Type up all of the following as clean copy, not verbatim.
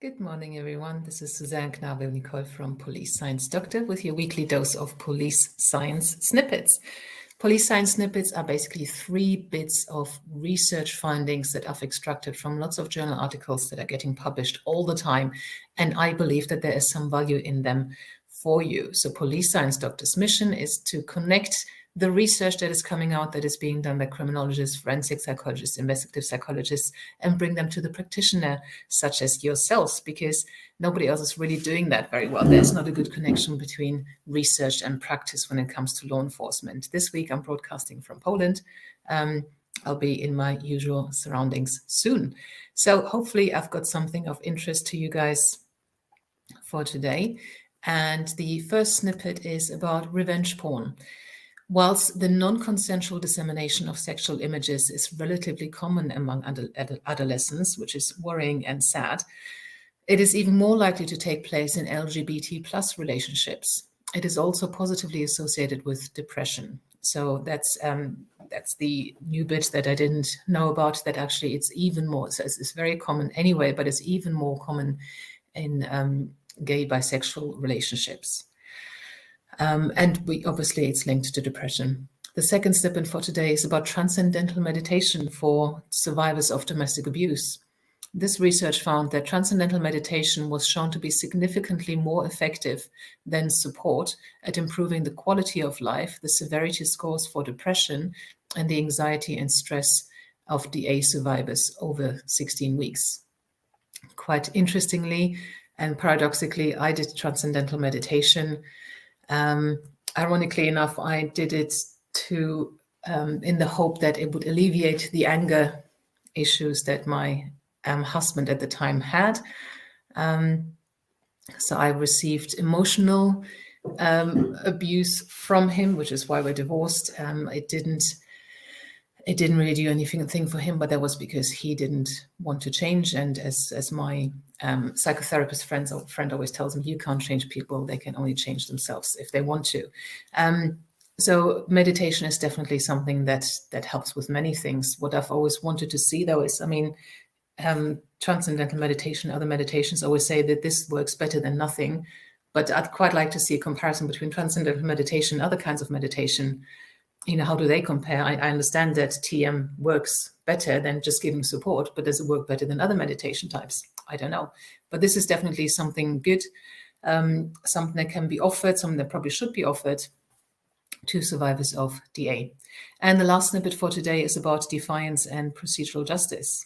Good morning, everyone. This is Suzanne Knabel-Nicole from Police Science Doctor with your weekly dose of police science snippets. Police science snippets are basically 3 bits of research findings that I've extracted from lots of journal articles that are getting published all the time. And I believe that there is some value in them for you. So Police Science Doctor's mission is to connect the research that is coming out, that is being done by criminologists, forensic psychologists, investigative psychologists, and bring them to the practitioner, such as yourselves, because nobody else is really doing that very well. There's not a good connection between research and practice when it comes to law enforcement. This week, I'm broadcasting from Poland. I'll be in my usual surroundings soon. So hopefully I've got something of interest to you guys for today. And the first snippet is about revenge porn. Whilst the non-consensual dissemination of sexual images is relatively common among adolescents, which is worrying and sad, it is even more likely to take place in LGBT plus relationships. It is also positively associated with depression. So that's the new bit that I didn't know about, that actually it's even more, so it's very common anyway, but it's even more common in gay bisexual relationships. And obviously it's linked to depression. The second snippet for today is about transcendental meditation for survivors of domestic abuse. This research found that transcendental meditation was shown to be significantly more effective than support at improving the quality of life, the severity scores for depression, and the anxiety and stress of DA survivors over 16 weeks. Quite interestingly and paradoxically, I did transcendental meditation. Ironically enough, I did it in the hope that it would alleviate the anger issues that my husband at the time had. So I received emotional abuse from him, which is why we're divorced. It didn't really do anything for him, but that was because he didn't want to change. And as my psychotherapist friend always tells me, you can't change people, they can only change themselves if they want to. So meditation is definitely something that helps with many things. What I've always wanted to see, though, is, transcendental meditation, other meditations always say that this works better than nothing. But I'd quite like to see a comparison between transcendental meditation and other kinds of meditation. How do they compare? I understand that TM works better than just giving support, but does it work better than other meditation types? I don't know. But this is definitely something good, something that can be offered, something that probably should be offered to survivors of DA. And the last snippet for today is about defiance and procedural justice.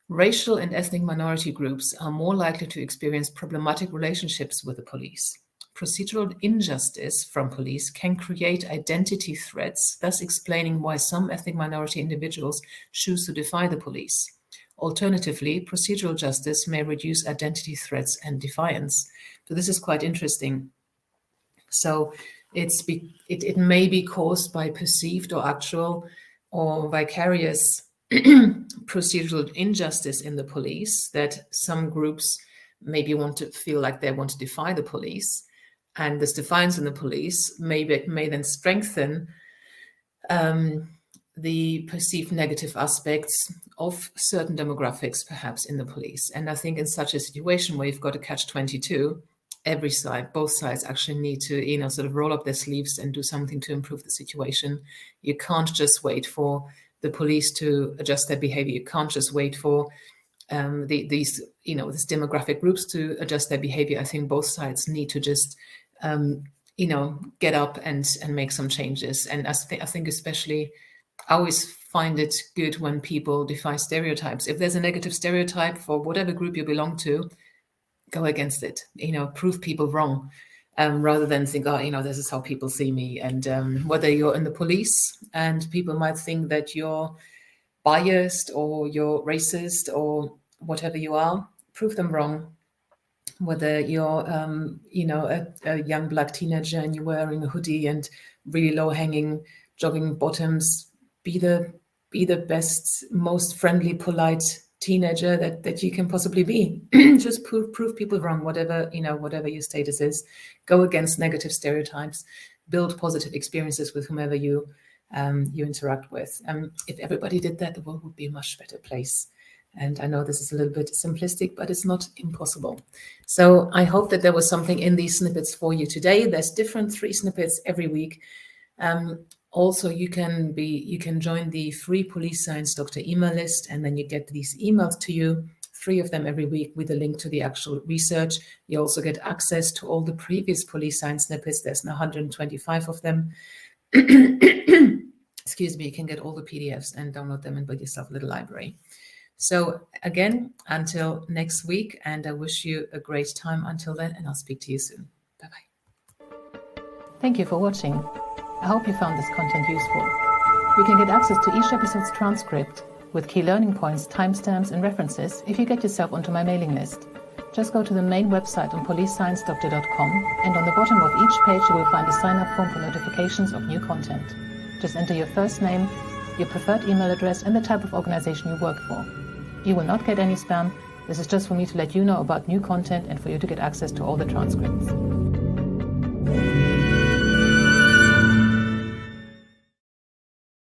Racial and ethnic minority groups are more likely to experience problematic relationships with the police. Procedural injustice from police can create identity threats, thus explaining why some ethnic minority individuals choose to defy the police. Alternatively, procedural justice may reduce identity threats and defiance. So this is quite interesting. So it may be caused by perceived or actual or vicarious procedural injustice in the police, that some groups maybe want to feel like they want to defy the police. And this defiance in the police may then strengthen the perceived negative aspects of certain demographics, perhaps, in the police. And I think in such a situation where you've got a catch-22, every side, both sides actually need to, sort of roll up their sleeves and do something to improve the situation. You can't just wait for the police to adjust their behavior. You can't just wait for these demographic groups to adjust their behavior. I think both sides need to just get up and make some changes. And I think especially, I always find it good when people defy stereotypes. If there's a negative stereotype for whatever group you belong to, go against it, prove people wrong, rather than think, this is how people see me. And whether you're in the police and people might think that you're biased or you're racist or whatever you are, prove them wrong. Whether you're, a young Black teenager and you're wearing a hoodie and really low-hanging jogging bottoms, be the best, most friendly, polite teenager that you can possibly be. Just prove people wrong, whatever your status is. Go against negative stereotypes. Build positive experiences with whomever you interact with. If everybody did that, the world would be a much better place. And I know this is a little bit simplistic, but it's not impossible. So I hope that there was something in these snippets for you today. There's different 3 snippets every week. Also, you can join the free Police Science Doctor email list, and then you get these emails to you, 3 of them every week with a link to the actual research. You also get access to all the previous police science snippets. There's 125 of them. Excuse me, you can get all the PDFs and download them and build yourself a little library. So again, until next week, and I wish you a great time until then, and I'll speak to you soon. Bye-bye. Thank you for watching. I hope you found this content useful. You can get access to each episode's transcript with key learning points, timestamps, and references if you get yourself onto my mailing list. Just go to the main website on policesciencedoctor.com, and on the bottom of each page you will find a sign-up form for notifications of new content. Just enter your first name, your preferred email address, and the type of organization you work for. You will not get any spam. This is just for me to let you know about new content and for you to get access to all the transcripts.